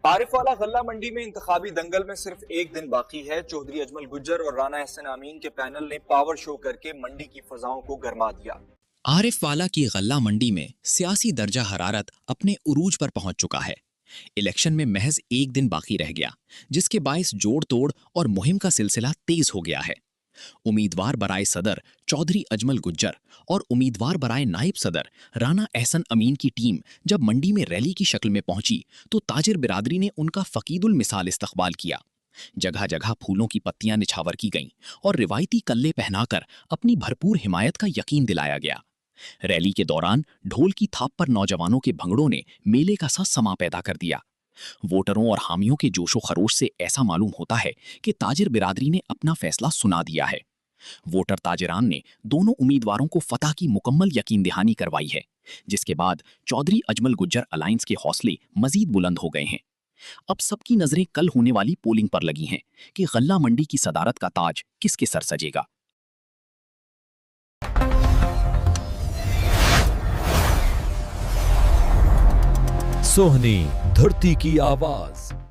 आरिफवाला गल्ला मंडी में इंतखाबी दंगल में सिर्फ एक दिन बाकी है। चौधरी अजमल गुज्जर और राना एहसन अमीन के पैनल ने पावर शो करके मंडी की फजाओं को गरमा दिया। आरिफवाला की गल्ला मंडी में सियासी दर्जा हरारत अपने उरूज पर पहुंच चुका है। इलेक्शन में महज एक दिन बाकी रह गया, जिसके बायस जोड़ तोड़ और मुहिम का सिलसिला तेज हो गया है। उम्मीदवार बराए सदर चौधरी अजमल गुज्जर और उम्मीदवार बराए नायब सदर राना एहसन अमीन की टीम जब मंडी में रैली की शक्ल में पहुंची तो ताजिर बिरादरी ने उनका फकीदुल मिसाल इस्तकबाल किया। जगह जगह फूलों की पत्तियां निछावर की गईं और रिवायती कल्ले पहनाकर अपनी भरपूर हिमायत का यकीन दिलाया गया। रैली के दौरान ढोल की थाप पर नौजवानों के भंगड़ों ने मेले का सा समा पैदा कर दिया। वोटरों और हामियों के जोशो खरोश से ऐसा मालूम होता है कि ताजिर बिरादरी ने अपना फैसला सुना दिया है। वोटर ताजिरान ने दोनों उम्मीदवारों को फतह की मुकम्मल यकीन दहानी करवाई है, जिसके बाद चौधरी अजमल गुज्जर अलायंस के हौसले मजीद बुलंद हो गए हैं। अब सबकी नजरें कल होने वाली पोलिंग पर लगी हैं कि गल्ला मंडी की सदारत का ताज किसके सर सजेगा। सोहनी धरती की आवाज।